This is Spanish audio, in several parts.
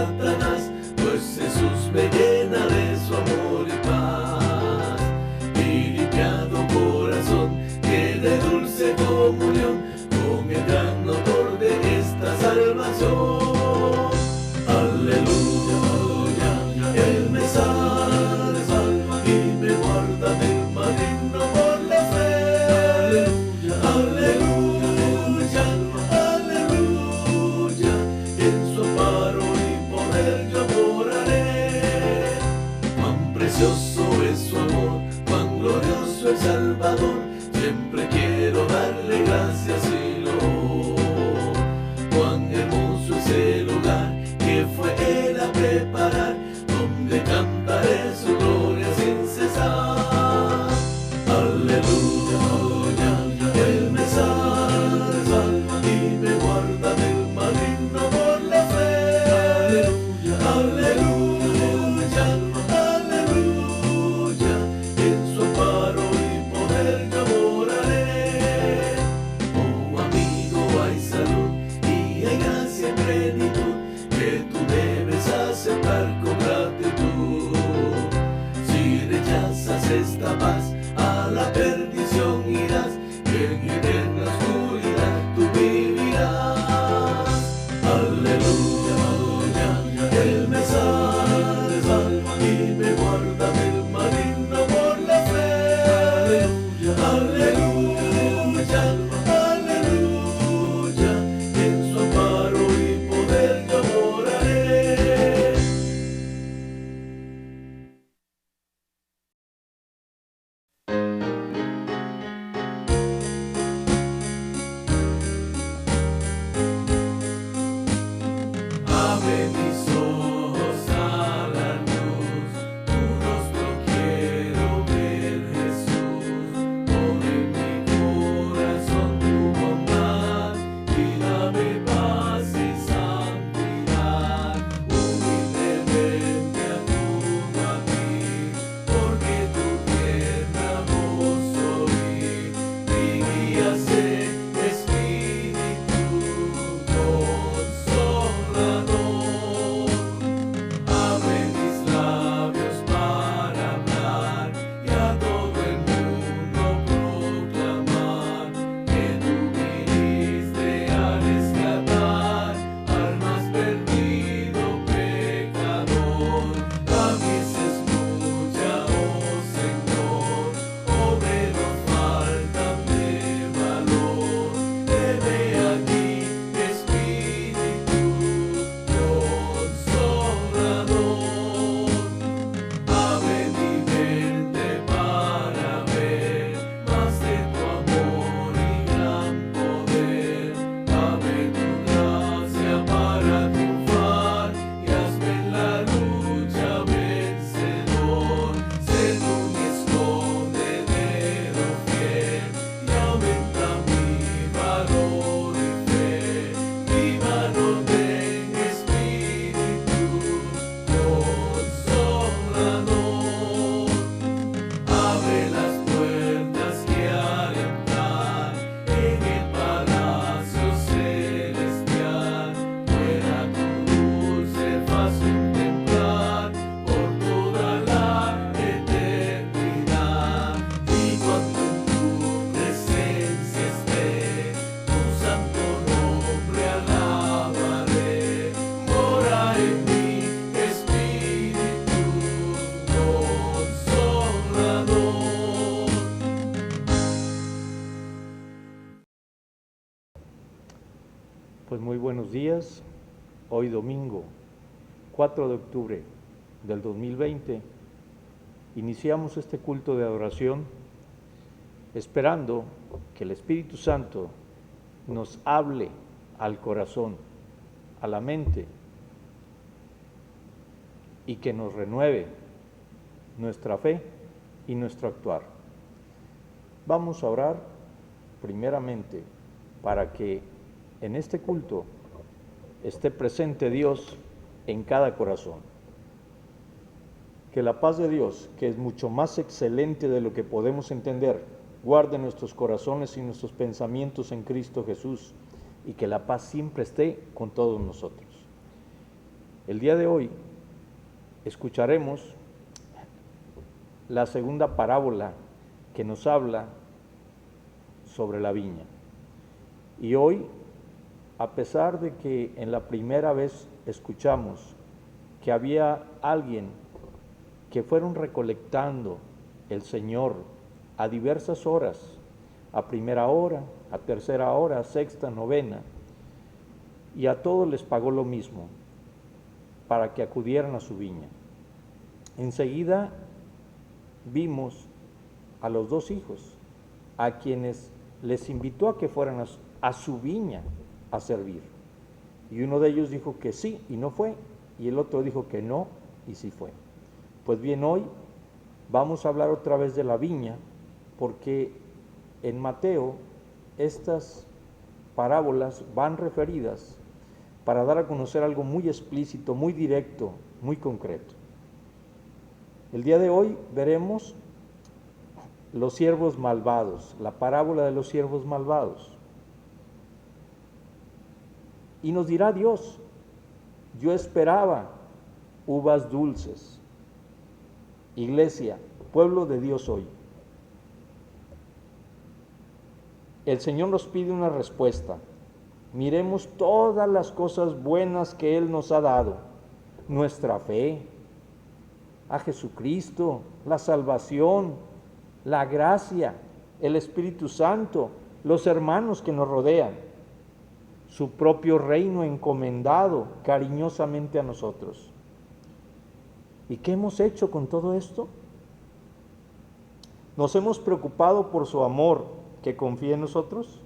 Satanás, pues Jesús me llena de su amor y paz. Mi limpiado corazón tiene dulce comunión con el gran autor de esta salvación. Aleluya, Él me salva y me guarda del maligno por la fe. Aleluya, aleluya, en su amparo y poder yo moraré. Cuán precioso es su amor, cuán glorioso el Salvador, siempre quiero darle gracias y loor. Cuán hermoso es el lugar que fue Él a preparar, donde cantaré su gloria sin cesar. Aleluya, Él me salva y me guarda del maligno por la fe. Aleluya, aleluya, en su amparo y poder yo moraré. Oh amigo, hay salud y hay gracia y plenitud que tú debes aceptar con gratitud. Si rechazas esta paz, a la perdición irás, y en eterna oscuridad tú vivirás. Aleluya, Él me salva y me guarda del maligno por la fe. Aleluya, aleluya, en su amparo y poder yo moraré. Abre mis ojos a la luz, tu rostro quiero ver, Jesús. Pon en mi corazón tu bondad y dame paz y santidad. Humildemente acudo a ti, porque tu tierna voz oí. Mi guía sé, Espíritu Consolador. Abre mis labios para hablar y a todo el mundo proclamar que tú viniste a rescatar al más perdido pecador. La mies es mucha, oh Señor, obreros faltan de valor. Heme aquí, Espíritu Consolador. Abre mi mente para ver más de tu amor y gran poder. Dame tu gracia para triunfar y hazme en la lucha vencedor. Sé tú mi escondedero fiel y aumenta mi valor y fe. Mi mano ten, Espíritu Consolador. Abre las puertas que al entrar en el palacio celestial pueda tu dulce faz contemplar por toda la eternidad. Y cuando en tu presencia esté, tu santo nombre alabaré. Mora en mí, Espíritu Consolador. Pues muy buenos días. Hoy domingo 4 de octubre del 2020 iniciamos este culto de adoración esperando que el Espíritu Santo nos hable al corazón, a la mente y que nos renueve nuestra fe y nuestro actuar. Vamos a orar primeramente para que en este culto esté presente Dios en cada corazón. Que la paz de Dios, que es mucho más excelente de lo que podemos entender, guarde nuestros corazones y nuestros pensamientos en Cristo Jesús, y que la paz siempre esté con todos nosotros. El día de hoy escucharemos la segunda parábola que nos habla sobre la viña. Y hoy, a pesar de que en la primera vez escuchamos que había alguien que fueron recolectando el Señor a diversas horas, a primera hora, a tercera hora, a sexta, novena, y a todos les pagó lo mismo para que acudieran a su viña. Enseguida vimos a los dos hijos, a quienes les invitó a que fueran a su viña a servir. Y uno de ellos dijo que sí y no fue, y el otro dijo que no y sí fue. Pues bien, hoy vamos a hablar otra vez de la viña, porque en Mateo estas parábolas van referidas para dar a conocer algo muy explícito, muy directo, muy concreto. El día de hoy veremos los siervos malvados, la parábola de los siervos malvados. Y nos dirá Dios, yo esperaba uvas dulces. Iglesia, pueblo de Dios hoy. El Señor nos pide una respuesta. Miremos todas las cosas buenas que Él nos ha dado. Nuestra fe, a Jesucristo, la salvación, la gracia, el Espíritu Santo, los hermanos que nos rodean, su propio reino encomendado cariñosamente a nosotros. ¿Y qué hemos hecho con todo esto? ¿Nos hemos preocupado por su amor que confía en nosotros?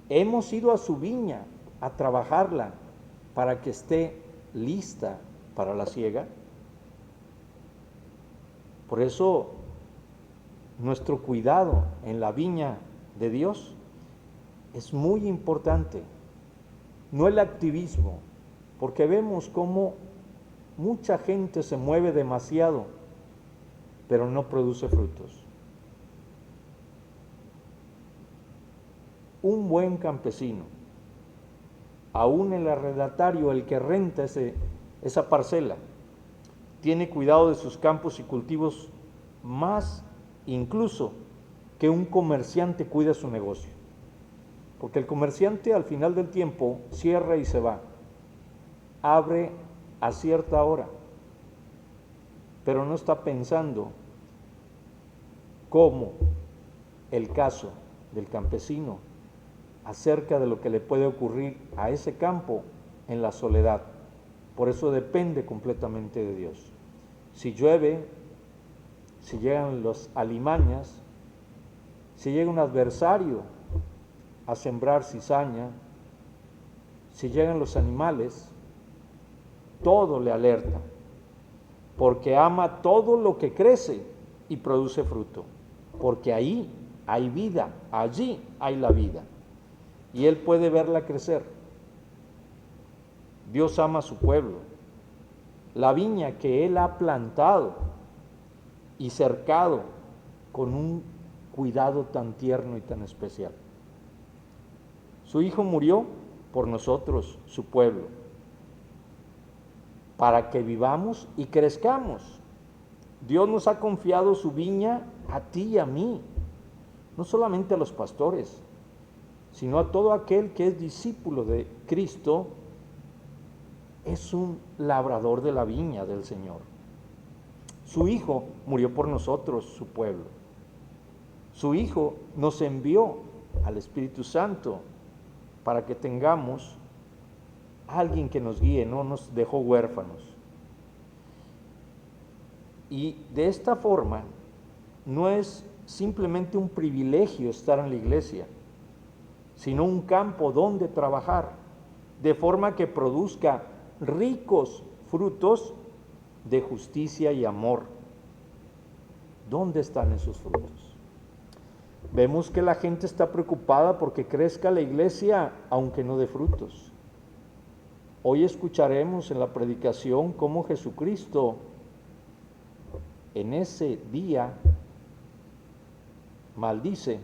¿Hemos ido a su viña a trabajarla para que esté lista para la siega? Por eso, nuestro cuidado en la viña de Dios es muy importante. No el activismo, porque vemos cómo mucha gente se mueve demasiado, pero no produce frutos. Un buen campesino, aún el arrendatario, el que renta esa parcela, tiene cuidado de sus campos y cultivos más incluso que un comerciante cuida su negocio. Porque el comerciante al final del tiempo cierra y se va, abre a cierta hora, pero no está pensando como el caso del campesino acerca de lo que le puede ocurrir a ese campo en la soledad. Por eso depende completamente de Dios. Si llueve, si llegan las alimañas, si llega un adversario a sembrar cizaña, si llegan los animales, todo le alerta, porque ama todo lo que crece y produce fruto, porque ahí hay vida, allí hay la vida, y Él puede verla crecer. Dios ama a su pueblo, la viña que Él ha plantado y cercado con un cuidado tan tierno y tan especial. Su Hijo murió por nosotros, su pueblo, para que vivamos y crezcamos. Dios nos ha confiado su viña a ti y a mí, no solamente a los pastores, sino a todo aquel que es discípulo de Cristo, es un labrador de la viña del Señor. Su Hijo murió por nosotros, su pueblo. Su Hijo nos envió al Espíritu Santo para que tengamos alguien que nos guíe, no nos dejó huérfanos. Y de esta forma, no es simplemente un privilegio estar en la iglesia, sino un campo donde trabajar, de forma que produzca ricos frutos de justicia y amor. ¿Dónde están esos frutos? Vemos que la gente está preocupada porque crezca la iglesia, aunque no dé frutos. Hoy escucharemos en la predicación cómo Jesucristo en ese día maldice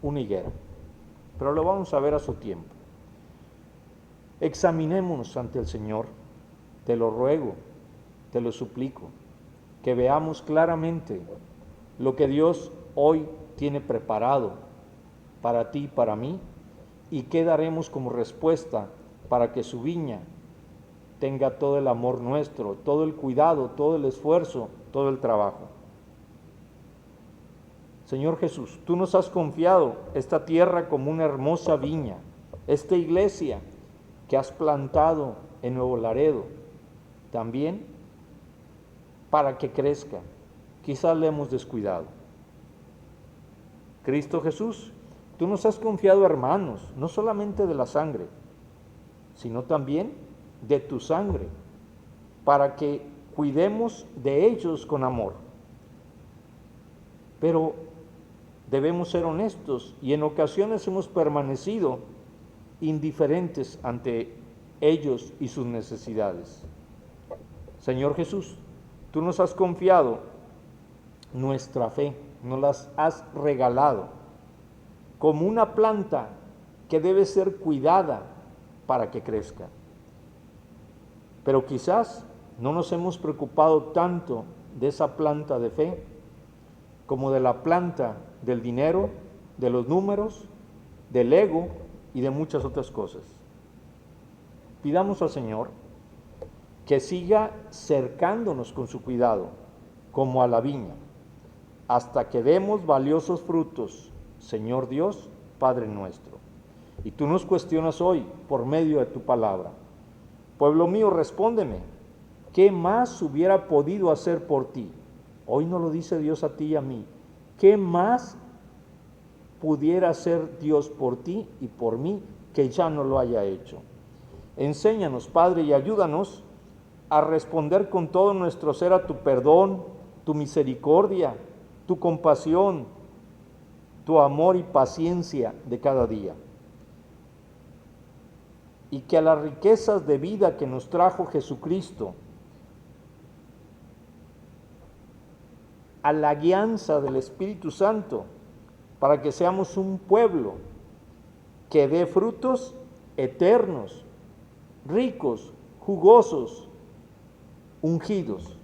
una higuera, pero lo vamos a ver a su tiempo. Examinémonos ante el Señor te lo ruego, te lo suplico, que veamos claramente lo que Dios hoy tiene preparado para ti y para mí, y qué daremos como respuesta para que su viña tenga todo el amor nuestro, todo el cuidado, todo el esfuerzo, todo el trabajo. Señor Jesús, tú nos has confiado esta tierra como una hermosa viña, esta iglesia que has plantado en Nuevo Laredo, también para que crezca. Quizás le hemos descuidado. Cristo Jesús, tú nos has confiado hermanos, no solamente de la sangre, sino también de tu sangre, para que cuidemos de ellos con amor. Pero debemos ser honestos y en ocasiones hemos permanecido indiferentes ante ellos y sus necesidades. Señor Jesús, tú nos has confiado nuestra fe, nos las has regalado como una planta que debe ser cuidada para que crezca. Pero quizás no nos hemos preocupado tanto de esa planta de fe como de la planta del dinero, de los números, del ego y de muchas otras cosas. Pidamos al Señor que siga cercándonos con su cuidado, como a la viña, hasta que demos valiosos frutos, Señor Dios, Padre nuestro. Y tú nos cuestionas hoy por medio de tu palabra. Pueblo mío, respóndeme, ¿qué más hubiera podido hacer por ti? Hoy nos lo dice Dios a ti y a mí. ¿Qué más pudiera hacer Dios por ti y por mí que ya no lo haya hecho? Enséñanos, Padre, y ayúdanos a responder con todo nuestro ser a tu perdón, tu misericordia, tu compasión, tu amor y paciencia de cada día. Y que a las riquezas de vida que nos trajo Jesucristo, a la guianza del Espíritu Santo, para que seamos un pueblo que dé frutos eternos, ricos, jugosos, ungidos.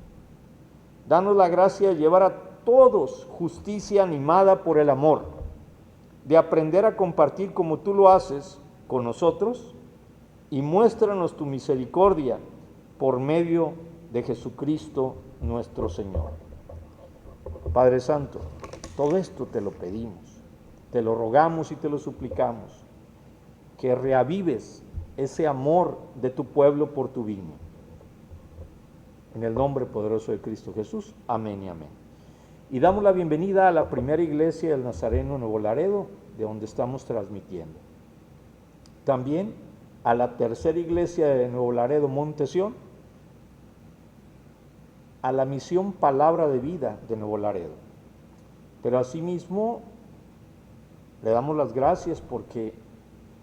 Danos la gracia de llevar a todos justicia animada por el amor, de aprender a compartir como tú lo haces con nosotros, y muéstranos tu misericordia por medio de Jesucristo nuestro Señor. Padre Santo, todo esto te lo pedimos, te lo rogamos y te lo suplicamos, que reavives ese amor de tu pueblo por tu viña. En el nombre poderoso de Cristo Jesús, amén y amén. Y damos la bienvenida a la primera iglesia del Nazareno Nuevo Laredo, de donde estamos transmitiendo. También a la tercera iglesia de Nuevo Laredo, Monte Sión, a la misión Palabra de Vida de Nuevo Laredo. Pero asimismo le damos las gracias porque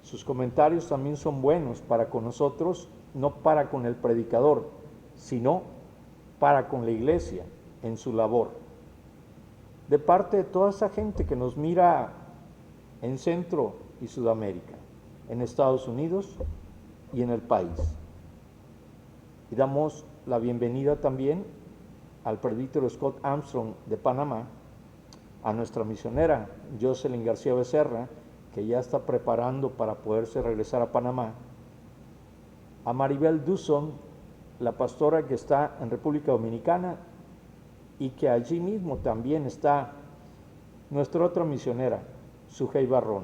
sus comentarios también son buenos para con nosotros, no para con el predicador, sino para con la iglesia en su labor. De parte de toda esa gente que nos mira en Centro y Sudamérica, en Estados Unidos y en el país. Y damos la bienvenida también al presbítero Scott Armstrong de Panamá, a nuestra misionera Jocelyn García Becerra, que ya está preparando para poderse regresar a Panamá, a Maribel Duzon, la pastora que está en República Dominicana, y que allí mismo también está nuestra otra misionera, Sujei Barrón,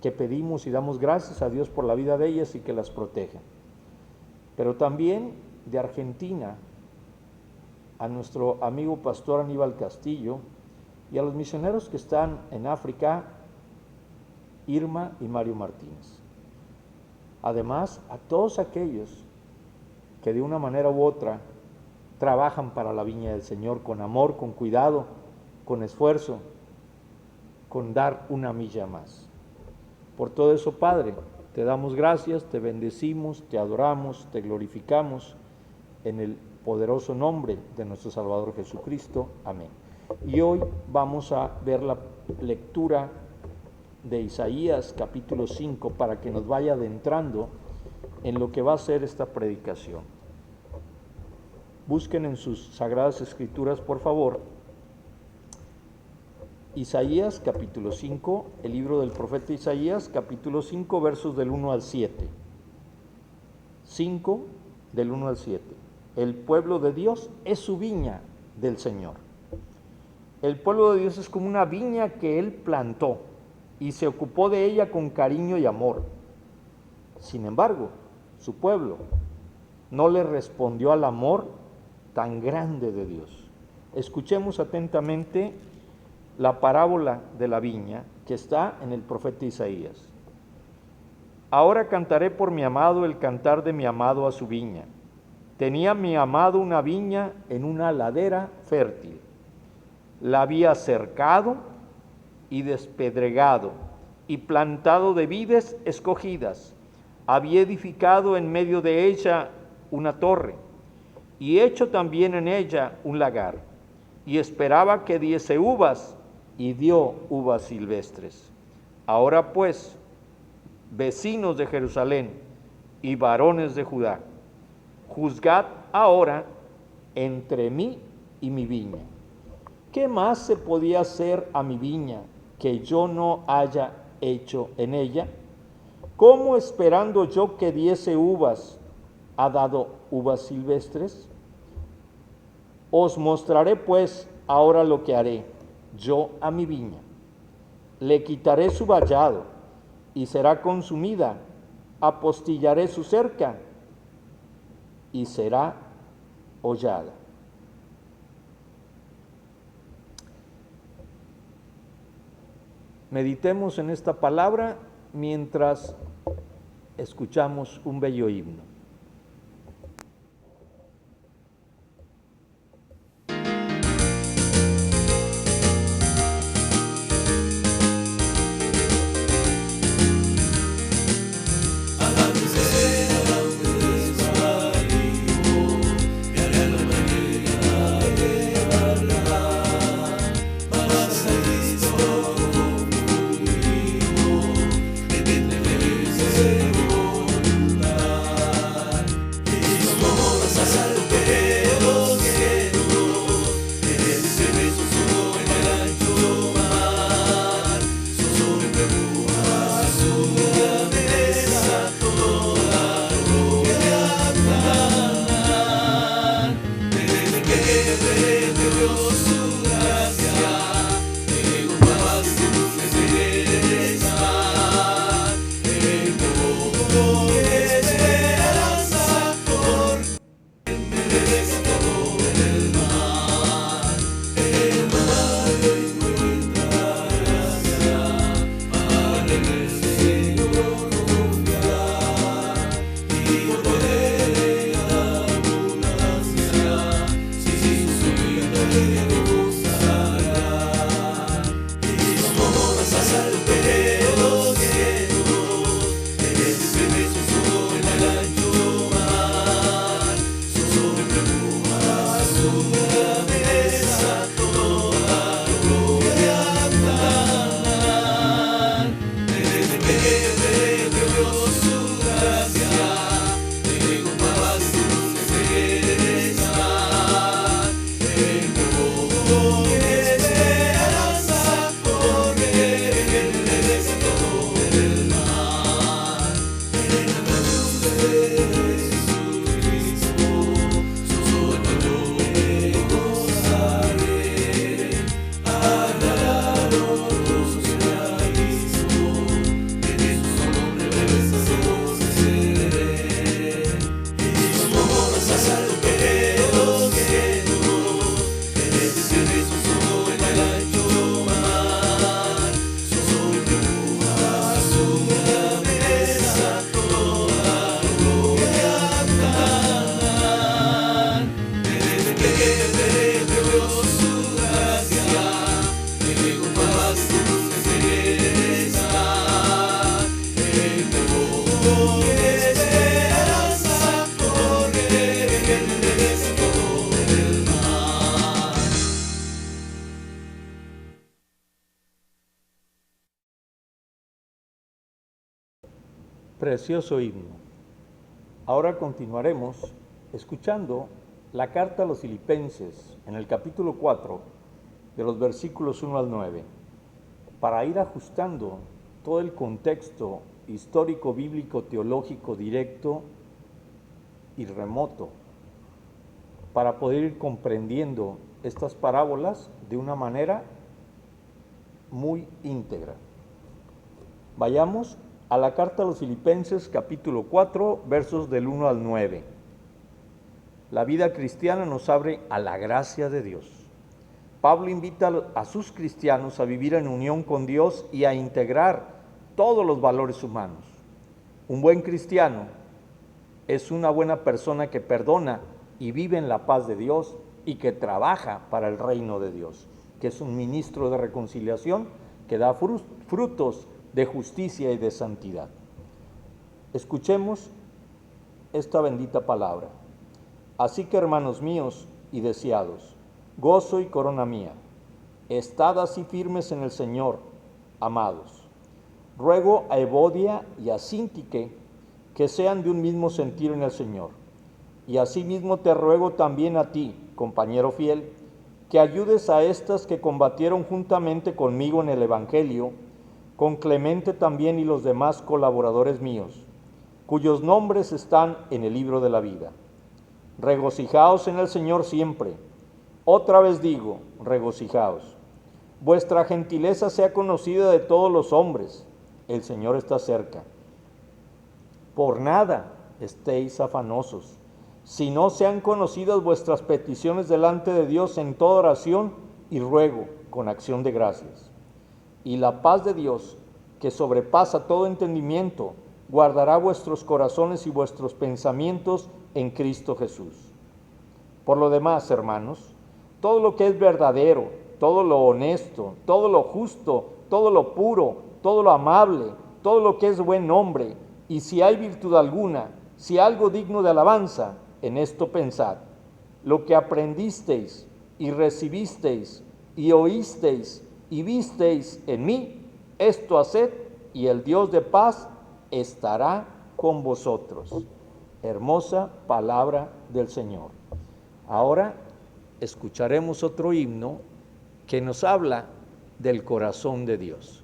que pedimos y damos gracias a Dios por la vida de ellas y que las proteja. Pero también de Argentina, a nuestro amigo pastor Aníbal Castillo, y a los misioneros que están en África, Irma y Mario Martínez. Además, a todos aquellos que de una manera u otra trabajan para la viña del Señor con amor, con cuidado, con esfuerzo, con dar una milla más. Por todo eso, Padre, te damos gracias, te bendecimos, te adoramos, te glorificamos en el poderoso nombre de nuestro Salvador Jesucristo. Amén. Y hoy vamos a ver la lectura de Isaías capítulo 5 para que nos vaya adentrando en lo que va a ser esta predicación. Busquen en sus Sagradas Escrituras, por favor, Isaías capítulo 5, el libro del profeta Isaías capítulo 5, versos del 1 al 7. 5 del 1 al 7. El pueblo de Dios es su viña del Señor. El pueblo de Dios es como una viña que Él plantó y se ocupó de ella con cariño y amor. Sin embargo, su pueblo no le respondió al amor tan grande de Dios. Escuchemos atentamente la parábola de la viña que está en el profeta Isaías. Ahora cantaré por mi amado el cantar de mi amado a su viña. Tenía mi amado una viña en una ladera fértil. La había cercado y despedregado y plantado de vides escogidas. Había edificado en medio de ella una torre y hecho también en ella un lagar, y esperaba que diese uvas, y dio uvas silvestres. Ahora pues, vecinos de Jerusalén y varones de Judá, juzgad ahora entre mí y mi viña. ¿Qué más se podía hacer a mi viña que yo no haya hecho en ella? ¿Cómo esperando yo que diese uvas, ha dado uvas silvestres? Os mostraré pues ahora lo que haré yo a mi viña. Le quitaré su vallado y será consumida, apostillaré su cerca y será hollada. Meditemos en esta palabra mientras escuchamos un bello himno. Precioso himno. Ahora continuaremos escuchando la carta a los Filipenses en el capítulo 4, de los versículos 1 al 9, para ir ajustando todo el contexto histórico, bíblico, teológico, directo y remoto, para poder ir comprendiendo estas parábolas de una manera muy íntegra. Vayamos a la carta a los Filipenses, capítulo 4, versos del 1 al 9. La vida cristiana nos abre a la gracia de Dios. Pablo invita a sus cristianos a vivir en unión con Dios y a integrar todos los valores humanos. Un buen cristiano es una buena persona que perdona y vive en la paz de Dios y que trabaja para el reino de Dios, que es un ministro de reconciliación que da frutos de justicia y de santidad. Escuchemos esta bendita palabra. Así que, hermanos míos y deseados, gozo y corona mía, estad así firmes en el Señor, amados. Ruego a Evodia y a Síntique que sean de un mismo sentir en el Señor. Y asimismo te ruego también a ti, compañero fiel, que ayudes a estas que combatieron juntamente conmigo en el Evangelio, con Clemente también y los demás colaboradores míos, cuyos nombres están en el libro de la vida. Regocijaos en el Señor siempre. Otra vez digo, regocijaos. Vuestra gentileza sea conocida de todos los hombres. El Señor está cerca. Por nada estéis afanosos, si no sean conocidas vuestras peticiones delante de Dios en toda oración y ruego con acción de gracias. Y la paz de Dios, que sobrepasa todo entendimiento, guardará vuestros corazones y vuestros pensamientos en Cristo Jesús. Por lo demás, hermanos, todo lo que es verdadero, todo lo honesto, todo lo justo, todo lo puro, todo lo amable, todo lo que es buen nombre, y si hay virtud alguna, si algo digno de alabanza, en esto pensad. Lo que aprendisteis y recibisteis y oísteis y visteis en mí, esto haced, y el Dios de paz estará con vosotros. Hermosa palabra del Señor. Ahora escucharemos otro himno que nos habla del corazón de Dios.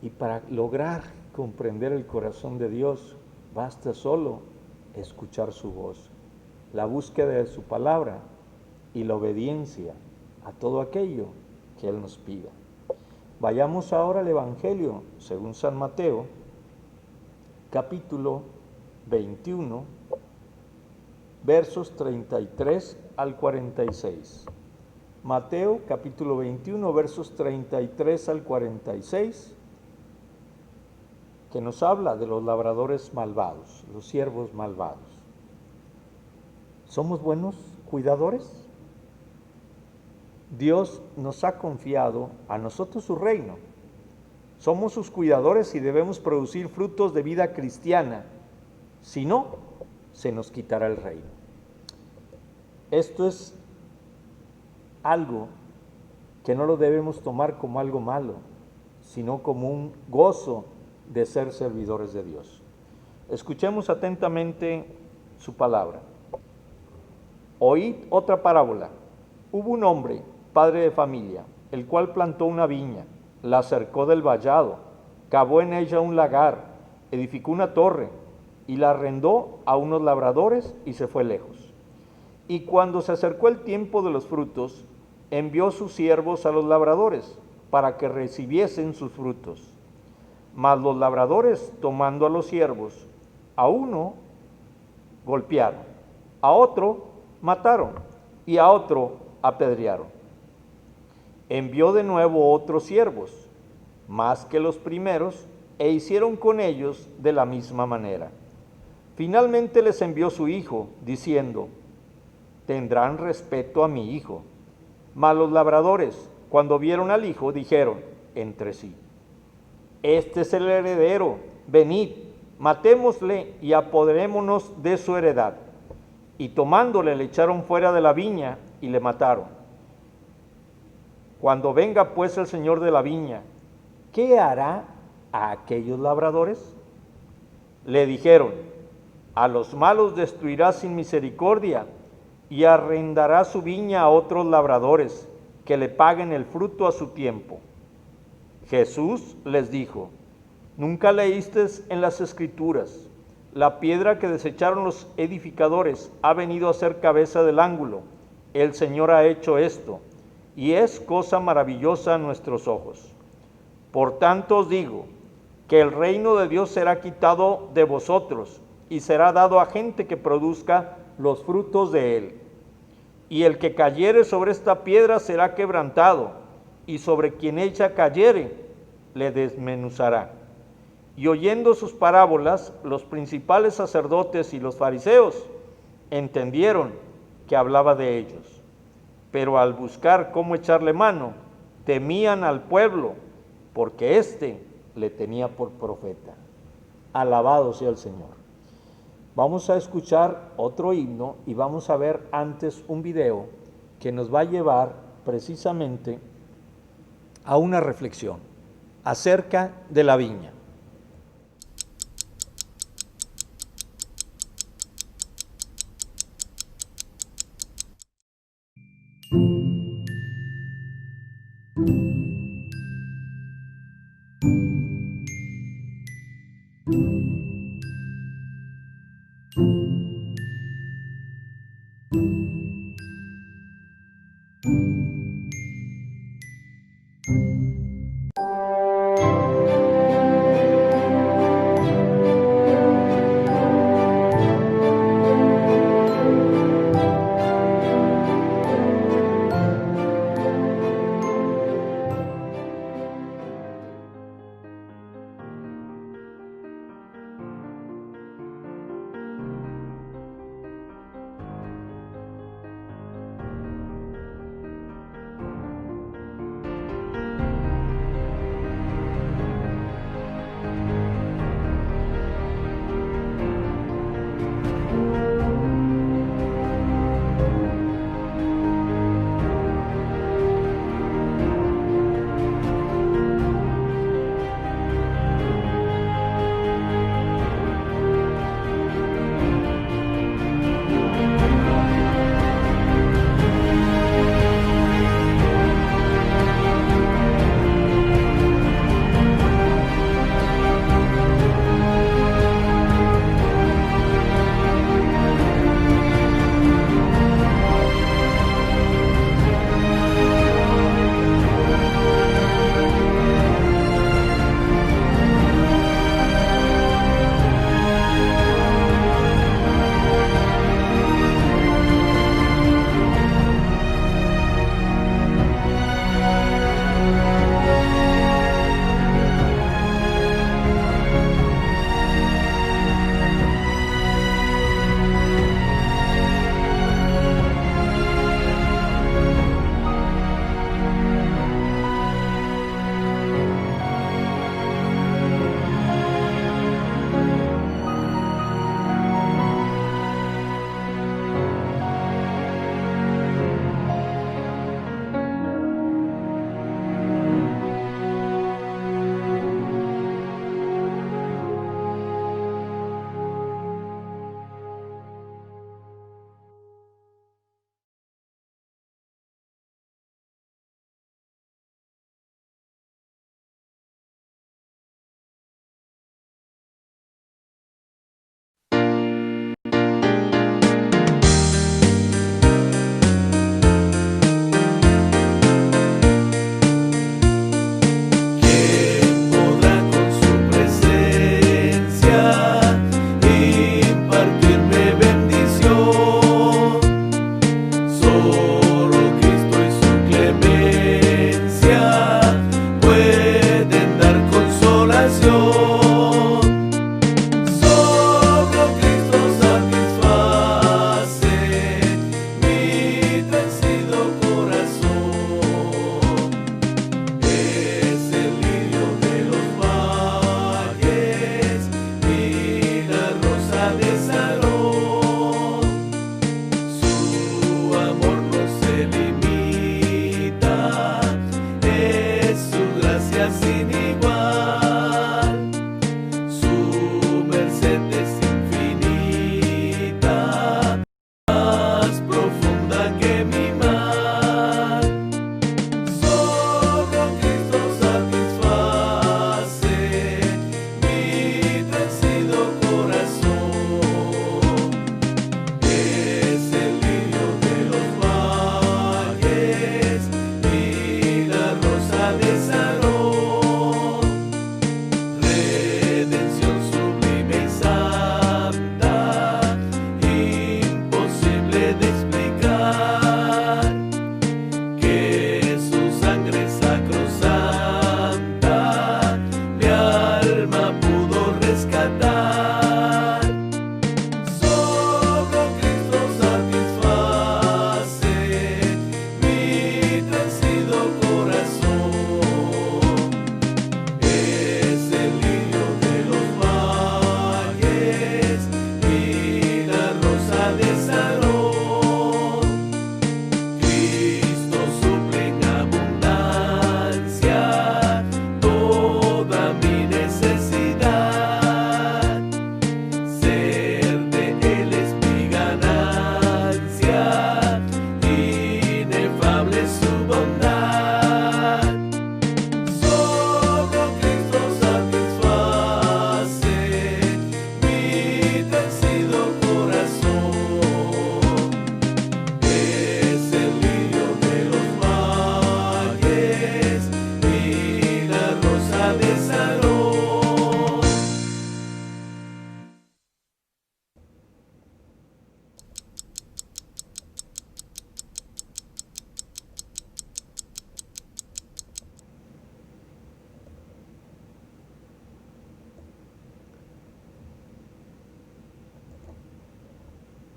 Y para lograr comprender el corazón de Dios, basta solo escuchar su voz, la búsqueda de su palabra y la obediencia a todo aquello que Él nos pida. Vayamos ahora al Evangelio según San Mateo, capítulo 21, versos 33 al 46. Mateo, capítulo 21, versos 33 al 46, que nos habla de los labradores malvados, los siervos malvados. ¿Somos buenos cuidadores? Dios nos ha confiado a nosotros su reino. Somos sus cuidadores y debemos producir frutos de vida cristiana. Si no, se nos quitará el reino. Esto es algo que no lo debemos tomar como algo malo, sino como un gozo de ser servidores de Dios. Escuchemos atentamente su palabra. Oíd otra parábola. Hubo un hombre, padre de familia, el cual plantó una viña, la cercó del vallado, cavó en ella un lagar, edificó una torre y la arrendó a unos labradores y se fue lejos. Y cuando se acercó el tiempo de los frutos, envió sus siervos a los labradores para que recibiesen sus frutos. Mas los labradores, tomando a los siervos, a uno golpearon, a otro mataron y a otro apedrearon. Envió de nuevo otros siervos, más que los primeros, e hicieron con ellos de la misma manera. Finalmente les envió su hijo, diciendo: tendrán respeto a mi hijo. Mas los labradores, cuando vieron al hijo, dijeron entre sí: este es el heredero, venid, matémosle y apoderémonos de su heredad. Y tomándole le echaron fuera de la viña y le mataron. Cuando venga pues el señor de la viña, ¿qué hará a aquellos labradores? Le dijeron: a los malos destruirá sin misericordia y arrendará su viña a otros labradores que le paguen el fruto a su tiempo. Jesús les dijo: ¿nunca leísteis en las Escrituras: la piedra que desecharon los edificadores ha venido a ser cabeza del ángulo? El Señor ha hecho esto, y es cosa maravillosa a nuestros ojos. Por tanto os digo, que el reino de Dios será quitado de vosotros, y será dado a gente que produzca los frutos de él. Y el que cayere sobre esta piedra será quebrantado, y sobre quien ella cayere, le desmenuzará. Y oyendo sus parábolas, los principales sacerdotes y los fariseos entendieron que hablaba de ellos. Pero al buscar cómo echarle mano, temían al pueblo, porque éste le tenía por profeta. Alabado sea el Señor. Vamos a escuchar otro himno y vamos a ver antes un video que nos va a llevar precisamente a una reflexión acerca de la viña.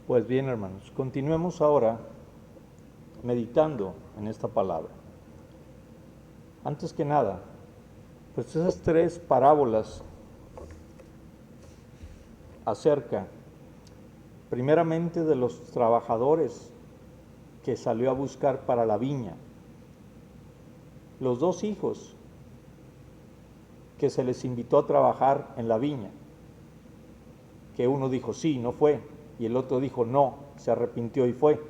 Pues bien, hermanos, continuemos ahora meditando en esta palabra. Antes que nada, pues esas tres parábolas acerca, primeramente, de los trabajadores que salió a buscar para la viña, los dos hijos que se les invitó a trabajar en la viña, que uno dijo sí, no fue, y el otro dijo no, se arrepintió y fue.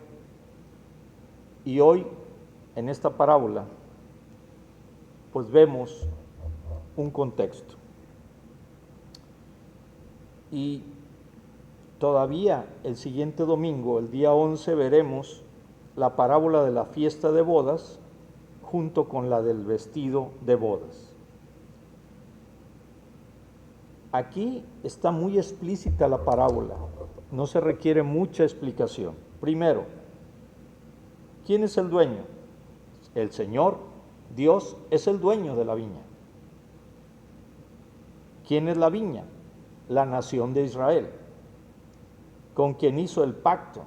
Y hoy, en esta parábola, pues vemos un contexto. Y todavía el siguiente domingo, el día 11, veremos la parábola de la fiesta de bodas junto con la del vestido de bodas. Aquí está muy explícita la parábola, no se requiere mucha explicación. Primero, ¿quién es el dueño? El Señor, Dios, es el dueño de la viña. ¿Quién es la viña? La nación de Israel, con quien hizo el pacto.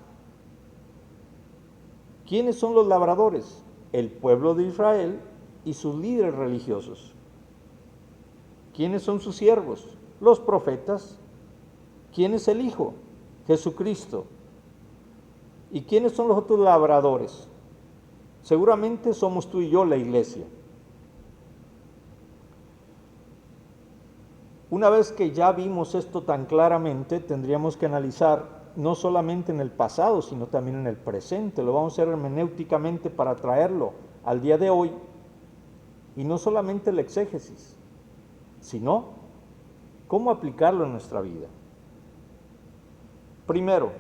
¿Quiénes son los labradores? El pueblo de Israel y sus líderes religiosos. ¿Quiénes son sus siervos? Los profetas. ¿Quién es el Hijo? Jesucristo. ¿Y quiénes son los otros labradores? Seguramente somos tú y yo, la iglesia. Una vez que ya vimos esto tan claramente, tendríamos que analizar no solamente en el pasado, sino también en el presente. Lo vamos a hacer hermenéuticamente para traerlo al día de hoy, y no solamente el exégesis, sino cómo aplicarlo en nuestra vida. Primero,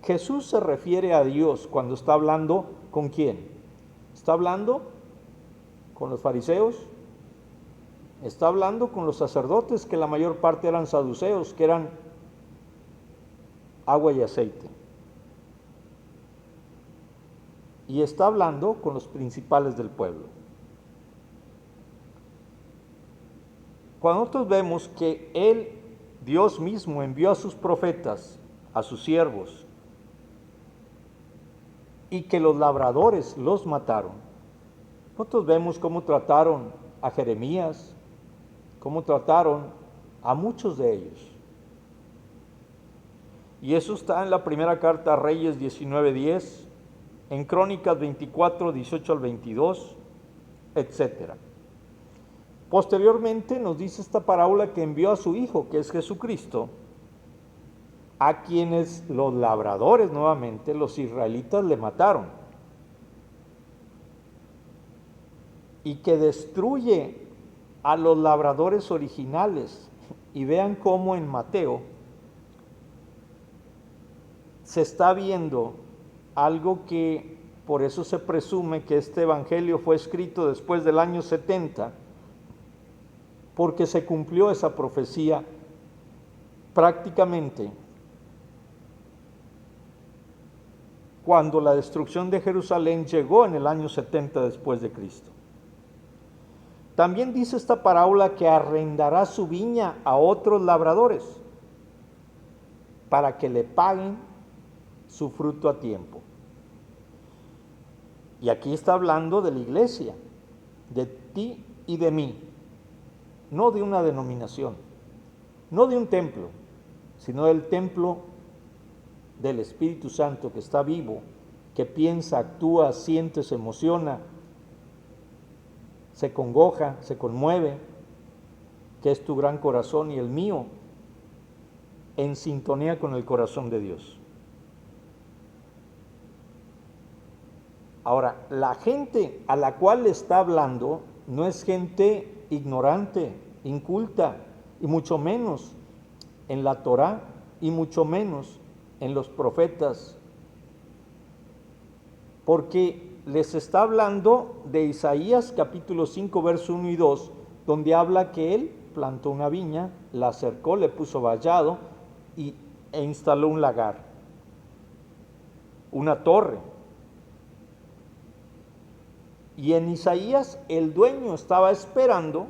Jesús se refiere a Dios cuando está hablando ¿con quién? ¿Está hablando con los fariseos? Está hablando con los sacerdotes, que la mayor parte eran saduceos, que eran agua y aceite. Y está hablando con los principales del pueblo. Cuando nosotros vemos que Él, Dios mismo, envió a sus profetas, a sus siervos, y que los labradores los mataron, nosotros vemos cómo trataron a Jeremías, cómo trataron a muchos de ellos. Y eso está en la primera carta a Reyes 19:10, en Crónicas 24, 18 al 22, etc. Posteriormente nos dice esta parábola que envió a su Hijo, que es Jesucristo, a quienes los labradores, nuevamente, los israelitas, le mataron. Y que destruye a los labradores originales. Y vean cómo en Mateo se está viendo algo que por eso se presume que este evangelio fue escrito después del año 70, porque se cumplió esa profecía prácticamente cuando la destrucción de Jerusalén llegó en el año 70 después de Cristo. También dice esta parábola que arrendará su viña a otros labradores para que le paguen su fruto a tiempo. Y aquí está hablando de la iglesia, de ti y de mí, no de una denominación, no de un templo, sino del templo del Espíritu Santo que está vivo, que piensa, actúa, siente, se emociona, se congoja, se conmueve, que es tu gran corazón y el mío, en sintonía con el corazón de Dios. Ahora, la gente a la cual le está hablando no es gente ignorante, inculta, y mucho menos en la Torá, y mucho menos en los profetas, porque les está hablando de Isaías capítulo 5, verso 1 y 2, donde habla que él plantó una viña, la cercó, le puso vallado e instaló un lagar, una torre. Y en Isaías el dueño estaba esperando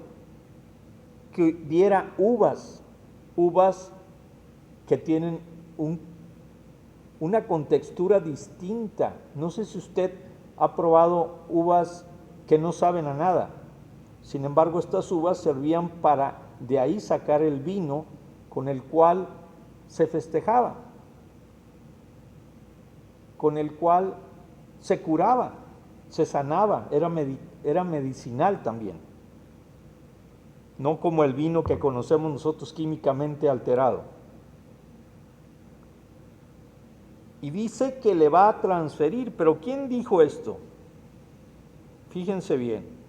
que diera uvas que tienen una contextura distinta. No sé si usted ha probado uvas que no saben a nada. Sin embargo, estas uvas servían para de ahí sacar el vino con el cual se festejaba, con el cual se curaba, se sanaba, era medicinal también. No como el vino que conocemos nosotros químicamente alterado. Y dice que le va a transferir, pero ¿quién dijo esto? Fíjense bien.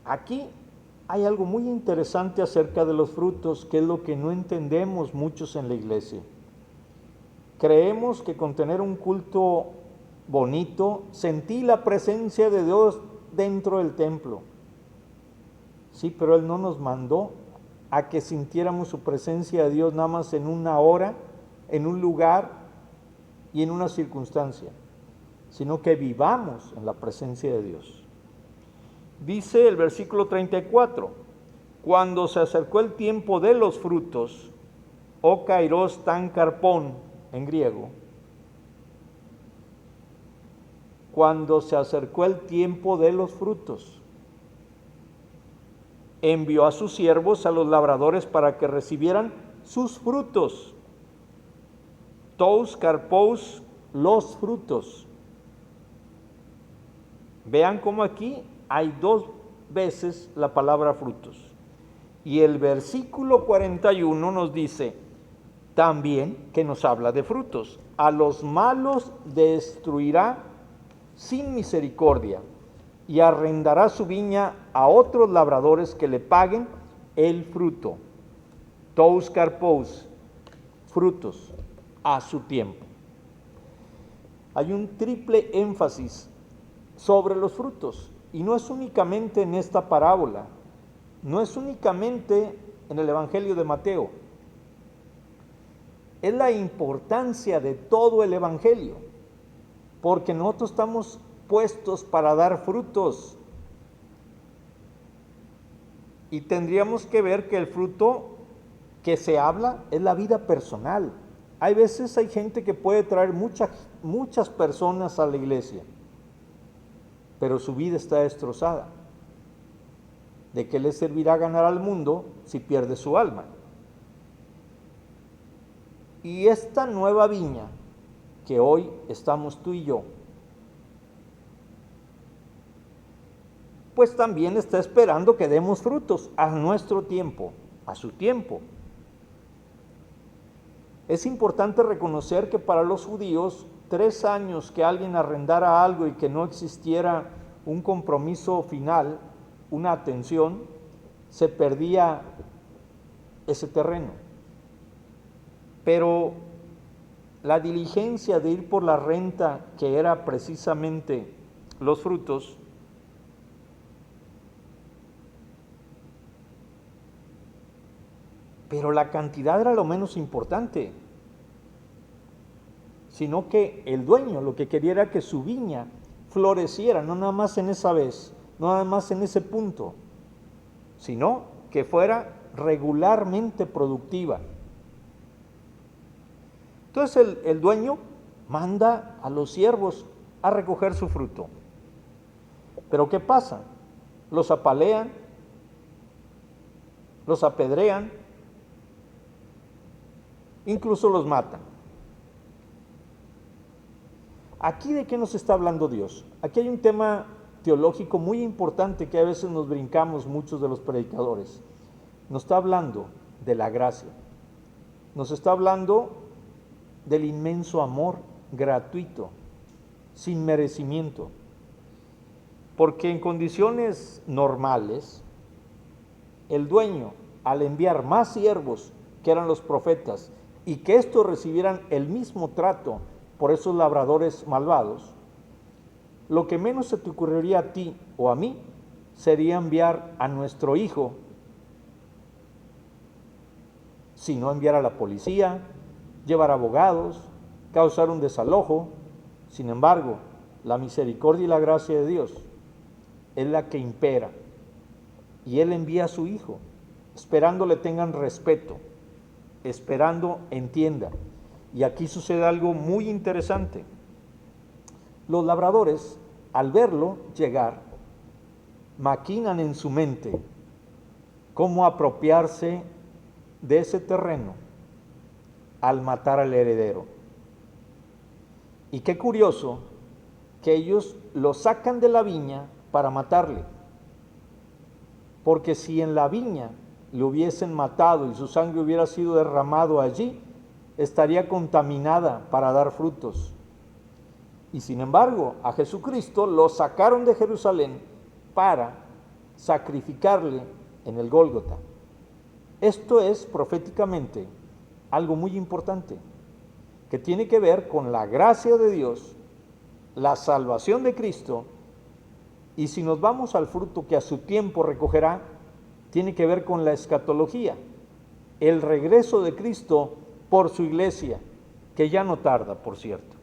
Aquí hay algo muy interesante acerca de los frutos, que es lo que no entendemos muchos en la iglesia. Creemos que con tener un culto bonito, sentí la presencia de Dios dentro del templo. Sí, pero Él no nos mandó a que sintiéramos su presencia de Dios nada más en una hora, en un lugar y en una circunstancia, sino que vivamos en la presencia de Dios. Dice el versículo 34, cuando se acercó el tiempo de los frutos, o kairos tan carpón en griego, cuando se acercó el tiempo de los frutos, envió a sus siervos, a los labradores, para que recibieran sus frutos. Tous carpous, los frutos. Vean cómo aquí hay 2 veces la palabra frutos. Y el versículo 41 nos dice también que nos habla de frutos. A los malos destruirá sin misericordia y arrendará su viña a otros labradores que le paguen el fruto. Tous carpous, frutos, a su tiempo. Hay un triple énfasis sobre los frutos, y no es únicamente en esta parábola, no es únicamente en el Evangelio de Mateo, es la importancia de todo el Evangelio, porque nosotros estamos puestos para dar frutos, y tendríamos que ver que el fruto que se habla es la vida personal. Hay veces hay gente que puede traer muchas personas a la iglesia, pero su vida está destrozada. ¿De qué le servirá ganar al mundo si pierde su alma? Y esta nueva viña que hoy estamos tú y yo, pues también está esperando que demos frutos a nuestro tiempo, a su tiempo. Es importante reconocer que para los judíos, 3 años que alguien arrendara algo y que no existiera un compromiso final, una atención, se perdía ese terreno. Pero la diligencia de ir por la renta, que era precisamente los frutos, pero la cantidad era lo menos importante, sino que el dueño lo que quería era que su viña floreciera, no nada más en esa vez, no nada más en ese punto, sino que fuera regularmente productiva. Entonces el dueño manda a los siervos a recoger su fruto. Pero ¿qué pasa? Los apalean, los apedrean, incluso los matan. ¿Aquí de qué nos está hablando Dios? Aquí hay un tema teológico muy importante que a veces nos brincamos muchos de los predicadores. Nos está hablando de la gracia. Nos está hablando del inmenso amor gratuito, sin merecimiento. Porque en condiciones normales, el dueño, al enviar más siervos, que eran los profetas, y que estos recibieran el mismo trato por esos labradores malvados, lo que menos se te ocurriría a ti o a mí sería enviar a nuestro hijo, sino enviar a la policía, llevar abogados, causar un desalojo. Sin embargo, la misericordia y la gracia de Dios es la que impera, y Él envía a su hijo, esperando le tengan respeto. esperando entienda. Y aquí sucede algo muy interesante. Los labradores, al verlo llegar, maquinan en su mente cómo apropiarse de ese terreno al matar al heredero. Y qué curioso que ellos lo sacan de la viña para matarle, porque si en la viña lo hubiesen matado y su sangre hubiera sido derramado allí, estaría contaminada para dar frutos. Y sin embargo, a Jesucristo lo sacaron de Jerusalén para sacrificarle en el Gólgota. Esto es proféticamente algo muy importante, que tiene que ver con la gracia de Dios, la salvación de Cristo, y si nos vamos al fruto que a su tiempo recogerá, tiene que ver con la escatología, el regreso de Cristo por su iglesia, que ya no tarda, por cierto.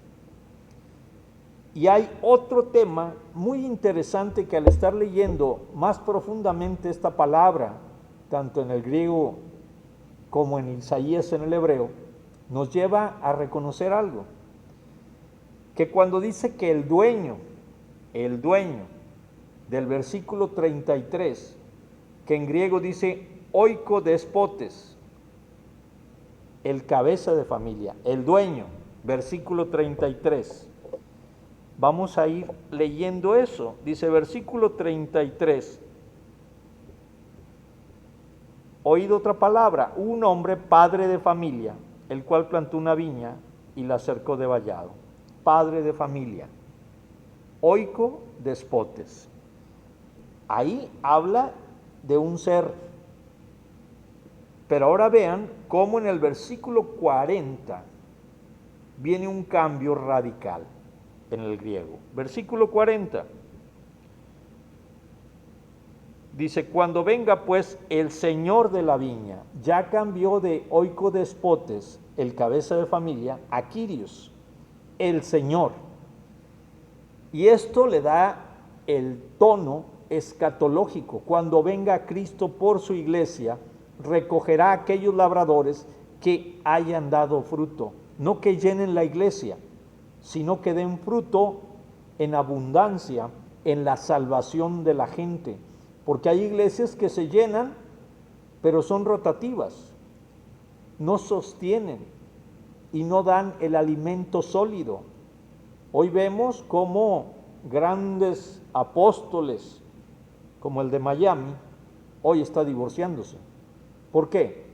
Y hay otro tema muy interesante que al estar leyendo más profundamente esta palabra, tanto en el griego como en Isaías en el hebreo, nos lleva a reconocer algo, que cuando dice que el dueño del versículo 33, que en griego dice oiko despotes, el cabeza de familia, el dueño, versículo 33. Vamos a ir leyendo eso. Dice versículo 33. Oído otra palabra, un hombre padre de familia, el cual plantó una viña y la cercó de vallado. Padre de familia. Oiko despotes. Ahí habla de un ser. Pero ahora vean cómo en el versículo 40 viene un cambio radical en el griego. Versículo 40. Dice, cuando venga pues el señor de la viña, ya cambió de oiko despotes, el cabeza de familia, a Kyrios, el señor. Y esto le da el tono escatológico. Cuando venga Cristo por su iglesia, recogerá a aquellos labradores que hayan dado fruto, no que llenen la iglesia, sino que den fruto en abundancia en la salvación de la gente. Porque hay iglesias que se llenan, pero son rotativas, no sostienen y no dan el alimento sólido. Hoy vemos cómo grandes apóstoles, como el de Miami, hoy está divorciándose. ¿Por qué?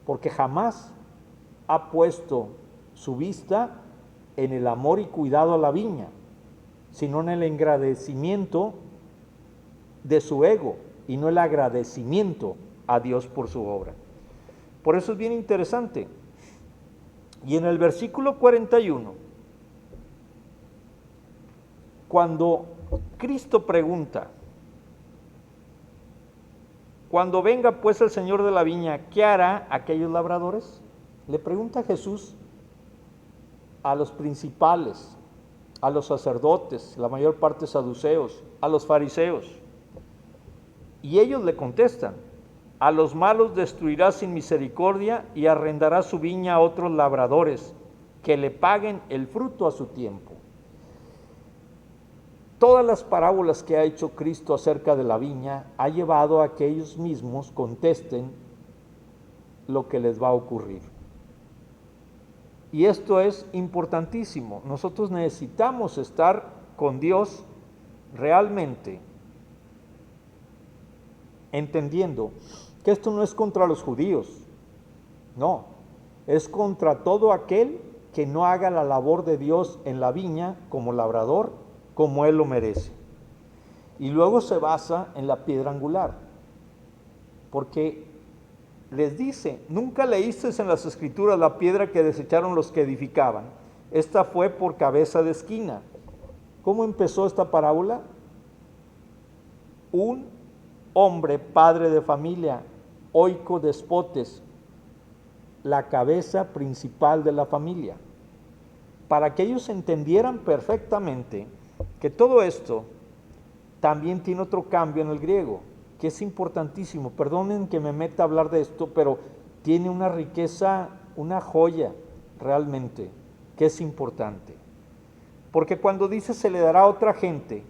Porque jamás ha puesto su vista en el amor y cuidado a la viña, sino en el engrandecimiento de su ego y no el agradecimiento a Dios por su obra. Por eso es bien interesante. Y en el versículo 41, cuando Cristo pregunta, cuando venga pues el Señor de la viña, ¿qué hará aquellos labradores? Le pregunta Jesús a los principales, a los sacerdotes, la mayor parte saduceos, a los fariseos. Y ellos le contestan, a los malos destruirá sin misericordia y arrendará su viña a otros labradores, que le paguen el fruto a su tiempo. Todas las parábolas que ha hecho Cristo acerca de la viña ha llevado a que ellos mismos contesten lo que les va a ocurrir. Y esto es importantísimo. Nosotros necesitamos estar con Dios realmente, entendiendo que esto no es contra los judíos, no, es contra todo aquel que no haga la labor de Dios en la viña como labrador, como él lo merece. Y luego se basa en la piedra angular, porque les dice, nunca leíste en las escrituras la piedra que desecharon los que edificaban, esta fue por cabeza de esquina. ¿Cómo empezó esta parábola? Un hombre, padre de familia, oiko despotes, la cabeza principal de la familia, para que ellos entendieran perfectamente que todo esto también tiene otro cambio en el griego, que es importantísimo. Perdonen que me meta a hablar de esto, pero tiene una riqueza, una joya realmente, que es importante. Porque cuando dice se le dará a otra gente,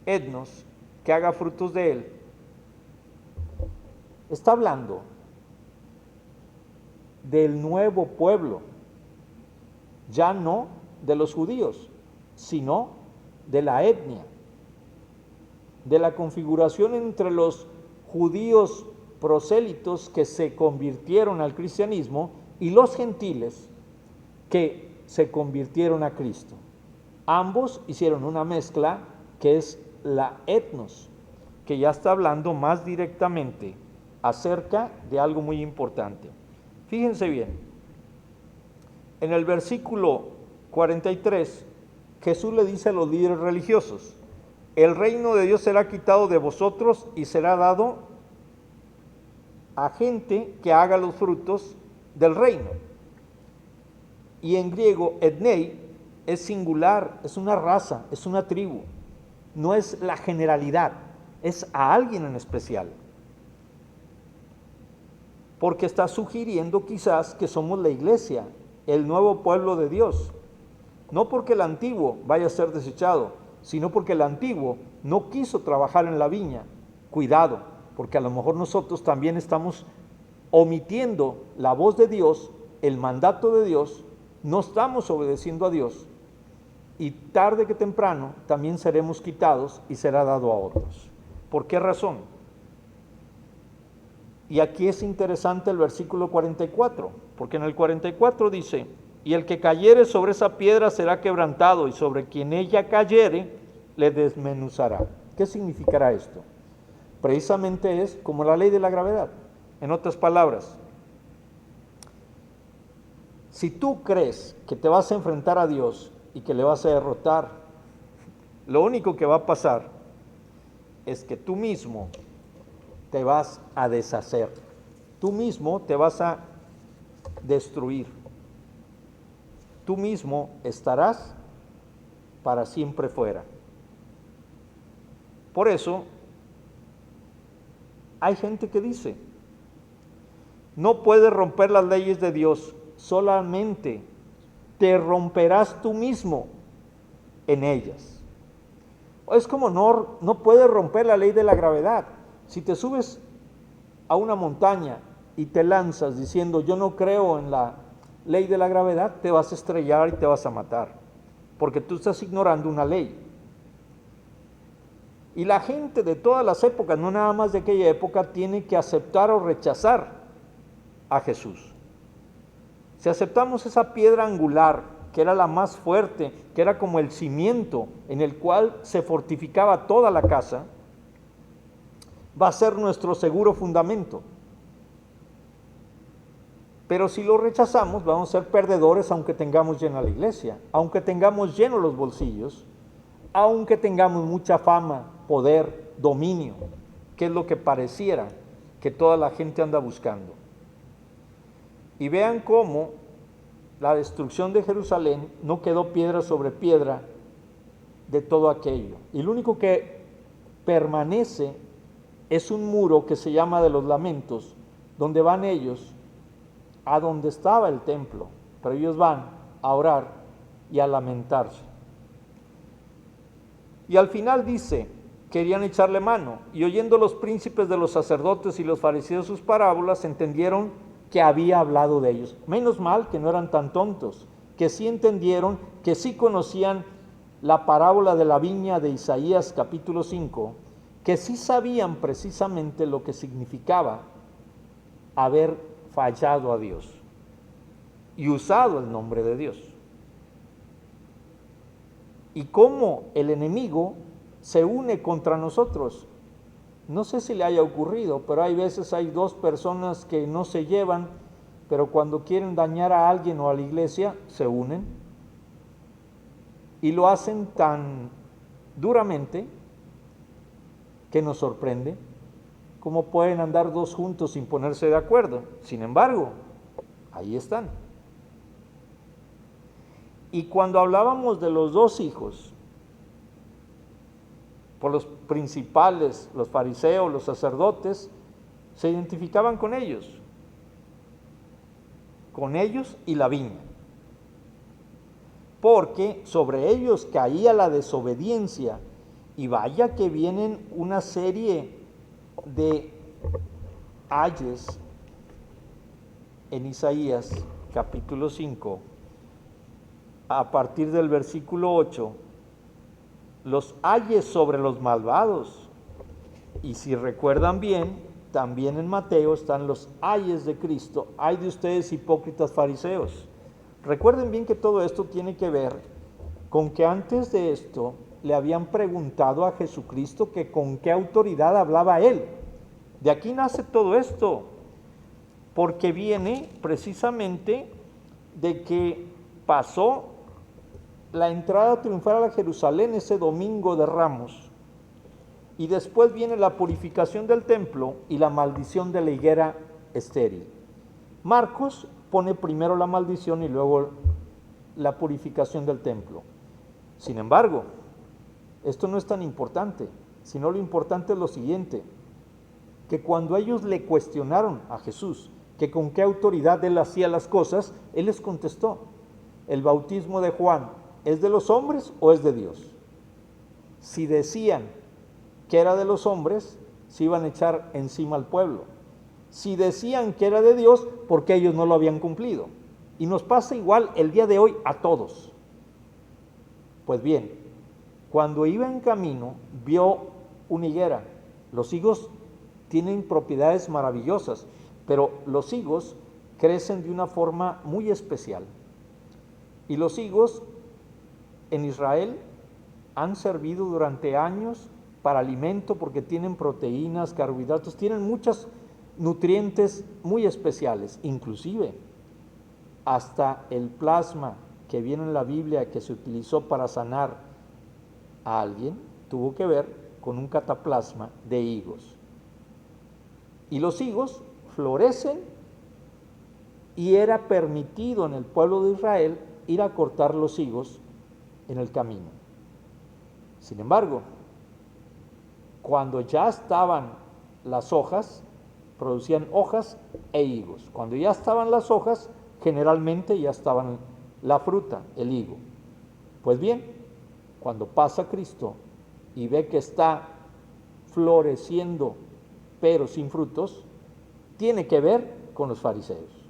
etnos, que haga frutos de él, está hablando del nuevo pueblo, ya no de los judíos, sino de la etnia, de la configuración entre los judíos prosélitos que se convirtieron al cristianismo y los gentiles que se convirtieron a Cristo. Ambos hicieron una mezcla que es la etnos, que ya está hablando más directamente acerca de algo muy importante. Fíjense bien, en el versículo 43, Jesús le dice a los líderes religiosos: el reino de Dios será quitado de vosotros y será dado a gente que haga los frutos del reino. Y en griego, etnei es singular, es una raza, es una tribu, no es la generalidad, es a alguien en especial. Porque está sugiriendo quizás que somos la iglesia, el nuevo pueblo de Dios. No porque el antiguo vaya a ser desechado, sino porque el antiguo no quiso trabajar en la viña. Cuidado, porque a lo mejor nosotros también estamos omitiendo la voz de Dios, el mandato de Dios, no estamos obedeciendo a Dios, y tarde que temprano también seremos quitados y será dado a otros. ¿Por qué razón? Y aquí es interesante el versículo 44, porque en el 44 dice: y el que cayere sobre esa piedra será quebrantado, y sobre quien ella cayere le desmenuzará. ¿Qué significará esto? Precisamente es como la ley de la gravedad. En otras palabras, si tú crees que te vas a enfrentar a Dios y que le vas a derrotar, lo único que va a pasar es que tú mismo te vas a deshacer, tú mismo te vas a destruir, tú mismo estarás para siempre fuera. Por eso, hay gente que dice: no puedes romper las leyes de Dios, solamente te romperás tú mismo en ellas. Es como no puedes romper la ley de la gravedad. Si te subes a una montaña y te lanzas diciendo yo no creo en la ley de la gravedad, te vas a estrellar y te vas a matar, porque tú estás ignorando una ley. Y la gente de todas las épocas, no nada más de aquella época, tiene que aceptar o rechazar a Jesús. Si aceptamos esa piedra angular, que era la más fuerte, que era como el cimiento en el cual se fortificaba toda la casa, va a ser nuestro seguro fundamento. Pero si lo rechazamos, vamos a ser perdedores, aunque tengamos llena la iglesia, aunque tengamos llenos los bolsillos, aunque tengamos mucha fama, poder, dominio, que es lo que pareciera que toda la gente anda buscando. Y vean cómo la destrucción de Jerusalén no quedó piedra sobre piedra de todo aquello. Y lo único que permanece es un muro que se llama de los lamentos, donde van ellos a donde estaba el templo, pero ellos van a orar y a lamentarse. Y al final dice: querían echarle mano, y oyendo los príncipes de los sacerdotes y los fariseos sus parábolas, entendieron que había hablado de ellos. Menos mal que no eran tan tontos, que sí entendieron, que sí conocían la parábola de la viña de Isaías capítulo 5, que sí sabían precisamente lo que significaba haber fallado a Dios y usado el nombre de Dios. Y cómo el enemigo se une contra nosotros. No sé si le haya ocurrido, pero hay veces hay dos personas que no se llevan, pero cuando quieren dañar a alguien o a la iglesia, se unen. Y lo hacen tan duramente que nos sorprende. ¿Cómo pueden andar dos juntos sin ponerse de acuerdo? Sin embargo, ahí están. Y cuando hablábamos de los dos hijos, por los principales, los fariseos, los sacerdotes, se identificaban con ellos. con ellos y la viña, porque sobre ellos caía la desobediencia, y vaya que vienen una serie de ayes en Isaías capítulo 5, a partir del versículo 8, los ayes sobre los malvados. Y si recuerdan bien, también en Mateo están los ayes de Cristo. Ay de ustedes, hipócritas fariseos. Recuerden bien que todo esto tiene que ver con que antes de esto le habían preguntado a Jesucristo que con qué autoridad hablaba él. De aquí nace todo esto, porque viene precisamente de que pasó la entrada triunfal a Jerusalén ese domingo de Ramos, y después viene la purificación del templo y la maldición de la higuera estéril. Marcos pone primero la maldición y luego la purificación del templo. Sin embargo, esto no es tan importante, sino lo importante es lo siguiente, que cuando ellos le cuestionaron a Jesús que con qué autoridad él hacía las cosas, él les contestó: ¿el bautismo de Juan es de los hombres o es de Dios? Si decían que era de los hombres, se iban a echar encima al pueblo. Si decían que era de Dios, porque ellos no lo habían cumplido. Y nos pasa igual el día de hoy a todos. Pues bien, cuando iba en camino, vio una higuera. Los higos tienen propiedades maravillosas, pero los higos crecen de una forma muy especial. Y los higos en Israel han servido durante años para alimento porque tienen proteínas, carbohidratos, tienen muchos nutrientes muy especiales, inclusive hasta el plasma que viene en la Biblia que se utilizó para sanar a alguien, tuvo que ver con un cataplasma de higos. Y los higos florecen, y era permitido en el pueblo de Israel ir a cortar los higos en el camino. Sin embargo, cuando ya estaban las hojas, producían hojas e higos. Cuando ya estaban las hojas, generalmente ya estaban la fruta, el higo. Pues bien, cuando pasa Cristo y ve que está floreciendo pero sin frutos, tiene que ver con los fariseos.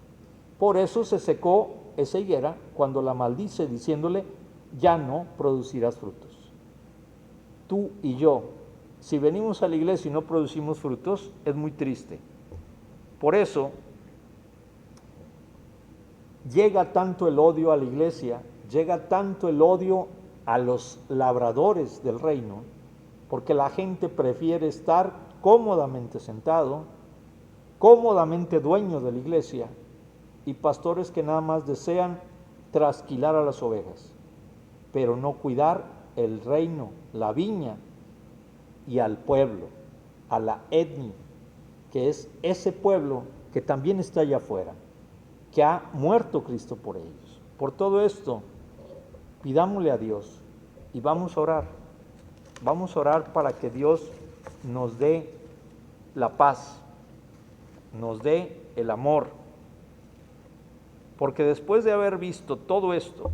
Por eso se secó esa higuera cuando la maldice, diciéndole: ya no producirás frutos. Tú y yo, si venimos a la iglesia y no producimos frutos, es muy triste. Por eso llega tanto el odio a la iglesia, llega tanto el odio a los labradores del reino, porque la gente prefiere estar cómodamente sentado, cómodamente dueño de la iglesia, y pastores que nada más desean trasquilar a las ovejas, pero no cuidar el reino, la viña y al pueblo, a la etnia, que es ese pueblo que también está allá afuera, que ha muerto Cristo por ellos. Por todo esto, pidámosle a Dios y vamos a orar para que Dios nos dé la paz, nos dé el amor, porque después de haber visto todo esto,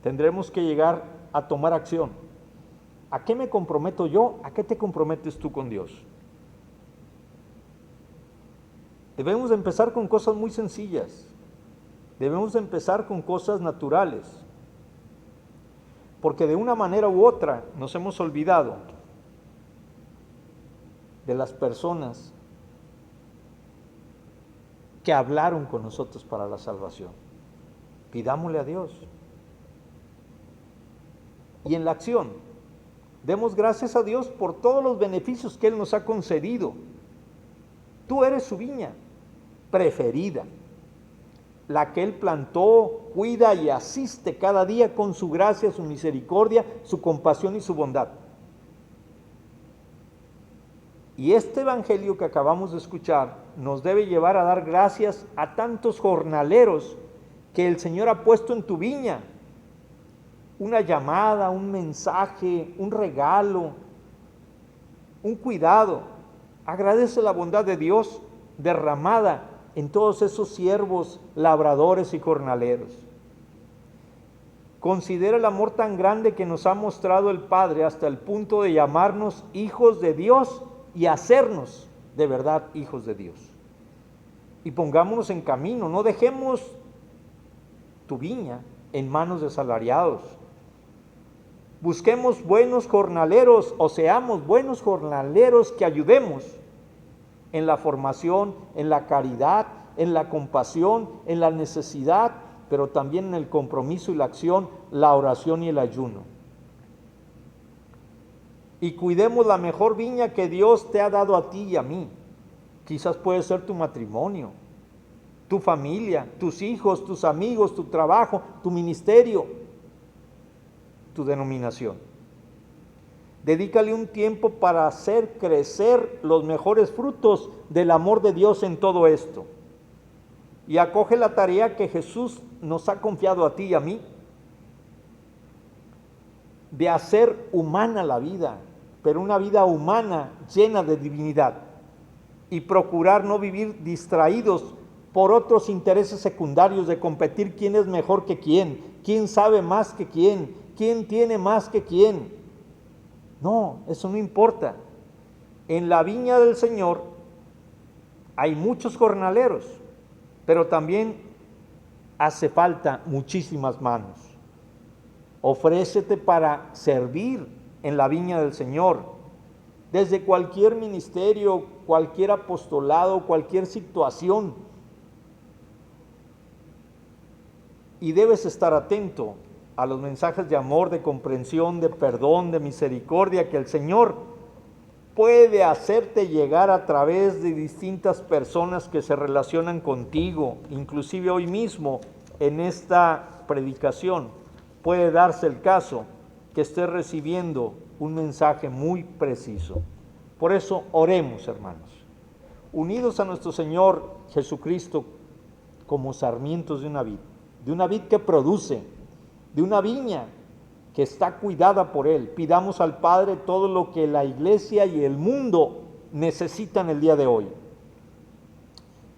tendremos que llegar a tomar acción. ¿A qué me comprometo yo? ¿A qué te comprometes tú con Dios? Debemos de empezar con cosas muy sencillas, debemos de empezar con cosas naturales, porque de una manera u otra nos hemos olvidado de las personas que hablaron con nosotros para la salvación. Pidámosle a Dios. Y en la acción, demos gracias a Dios por todos los beneficios que Él nos ha concedido. Tú eres su viña preferida, la que Él plantó, cuida y asiste cada día con su gracia, su misericordia, su compasión y su bondad. Y este evangelio que acabamos de escuchar nos debe llevar a dar gracias a tantos jornaleros que el Señor ha puesto en tu viña. Una llamada, un mensaje, un regalo, un cuidado. Agradece la bondad de Dios derramada en todos esos siervos, labradores y jornaleros. Considera el amor tan grande que nos ha mostrado el Padre hasta el punto de llamarnos hijos de Dios y hacernos de verdad hijos de Dios. Y pongámonos en camino, no dejemos tu viña en manos de asalariados. Busquemos buenos jornaleros o seamos buenos jornaleros que ayudemos en la formación, en la caridad, en la compasión, en la necesidad, pero también en el compromiso y la acción, la oración y el ayuno. Y cuidemos la mejor viña que Dios te ha dado a ti y a mí. Quizás puede ser tu matrimonio, tu familia, tus hijos, tus amigos, tu trabajo, tu ministerio, tu denominación. Dedícale un tiempo para hacer crecer los mejores frutos del amor de Dios en todo esto. Y acoge la tarea que Jesús nos ha confiado a ti y a mí, de hacer humana la vida, pero una vida humana llena de divinidad, y procurar no vivir distraídos por otros intereses secundarios de competir quién es mejor que quién sabe más que quién tiene más que quién. No, eso no importa. En la viña del Señor hay muchos jornaleros, pero también hace falta muchísimas manos. Ofrécete para servir en la viña del Señor, desde cualquier ministerio, cualquier apostolado, cualquier situación. Y debes estar atento a los mensajes de amor, de comprensión, de perdón, de misericordia que el Señor puede hacerte llegar a través de distintas personas que se relacionan contigo. Inclusive hoy mismo en esta predicación puede darse el caso que estés recibiendo un mensaje muy preciso. Por eso oremos, hermanos, unidos a nuestro Señor Jesucristo como sarmientos de una vid que produce, de una viña que está cuidada por Él. Pidamos al Padre todo lo que la iglesia y el mundo necesitan el día de hoy.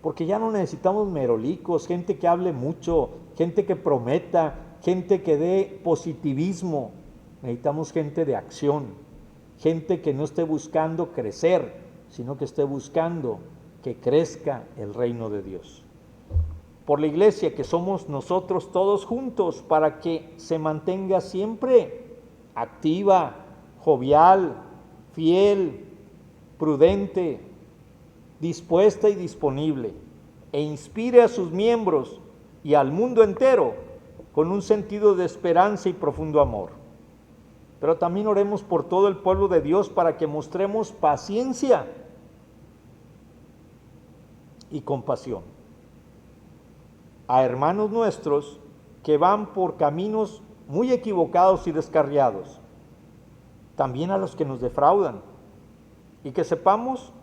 Porque ya no necesitamos merolicos, gente que hable mucho, gente que prometa, gente que dé positivismo. Necesitamos gente de acción, gente que no esté buscando crecer, sino que esté buscando que crezca el reino de Dios. Por la iglesia que somos nosotros todos juntos, para que se mantenga siempre activa, jovial, fiel, prudente, dispuesta y disponible, e inspire a sus miembros y al mundo entero con un sentido de esperanza y profundo amor. Pero también oremos por todo el pueblo de Dios para que mostremos paciencia y compasión a hermanos nuestros que van por caminos muy equivocados y descarriados, también a los que nos defraudan, y que sepamos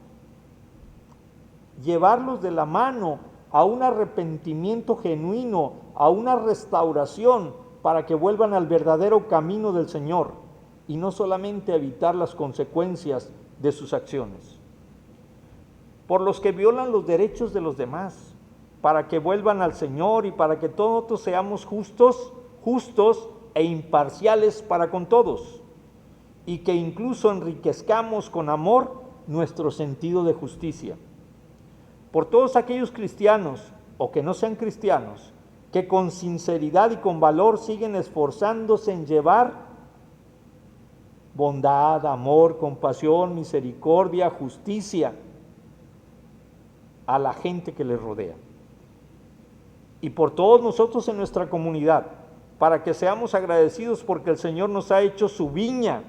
llevarlos de la mano a un arrepentimiento genuino, a una restauración, para que vuelvan al verdadero camino del Señor, y no solamente evitar las consecuencias de sus acciones. Por los que violan los derechos de los demás, para que vuelvan al Señor y para que todos seamos justos e imparciales para con todos, y que incluso enriquezcamos con amor nuestro sentido de justicia. Por todos aquellos cristianos, o que no sean cristianos, que con sinceridad y con valor siguen esforzándose en llevar bondad, amor, compasión, misericordia, justicia a la gente que les rodea. Y por todos nosotros en nuestra comunidad, para que seamos agradecidos porque el Señor nos ha hecho su viña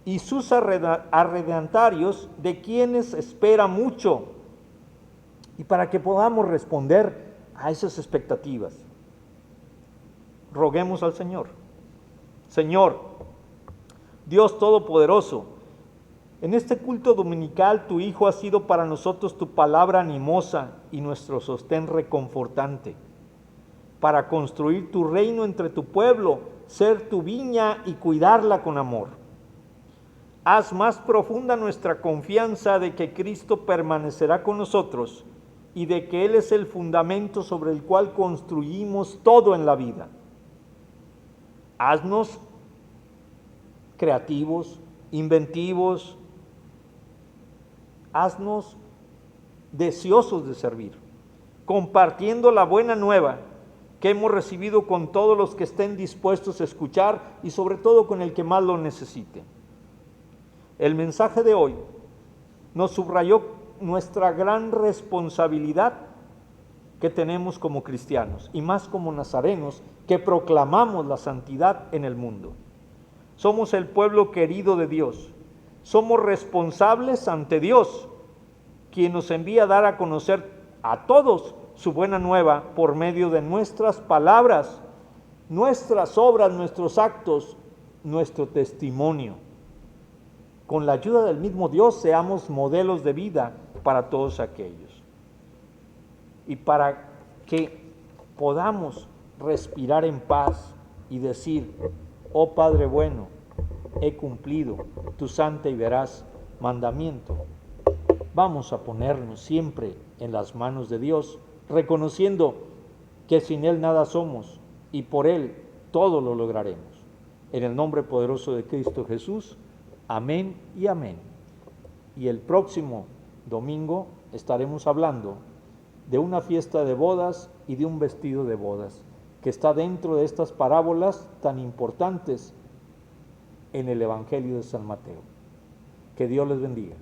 y sus arrendatarios, de quienes espera mucho, y para que podamos responder a esas expectativas. Roguemos al Señor. Señor, Dios Todopoderoso, en este culto dominical tu Hijo ha sido para nosotros tu palabra animosa y nuestro sostén reconfortante, para construir tu reino entre tu pueblo, ser tu viña y cuidarla con amor. Haz más profunda nuestra confianza de que Cristo permanecerá con nosotros y de que Él es el fundamento sobre el cual construimos todo en la vida. Haznos creativos, inventivos, haznos deseosos de servir, compartiendo la buena nueva que hemos recibido con todos los que estén dispuestos a escuchar y sobre todo con el que más lo necesite. El mensaje de hoy nos subrayó nuestra gran responsabilidad que tenemos como cristianos y más como nazarenos que proclamamos la santidad en el mundo. Somos el pueblo querido de Dios, somos responsables ante Dios, quien nos envía a dar a conocer a todos su buena nueva por medio de nuestras palabras, nuestras obras, nuestros actos, nuestro testimonio. Con la ayuda del mismo Dios seamos modelos de vida para todos aquellos. Y para que podamos respirar en paz y decir, oh Padre bueno, he cumplido tu santa y veraz mandamiento. Vamos a ponernos siempre en las manos de Dios, reconociendo que sin Él nada somos y por Él todo lo lograremos. En el nombre poderoso de Cristo Jesús, amén y amén. Y el próximo domingo estaremos hablando de una fiesta de bodas y de un vestido de bodas, que está dentro de estas parábolas tan importantes en el Evangelio de San Mateo. Que Dios les bendiga.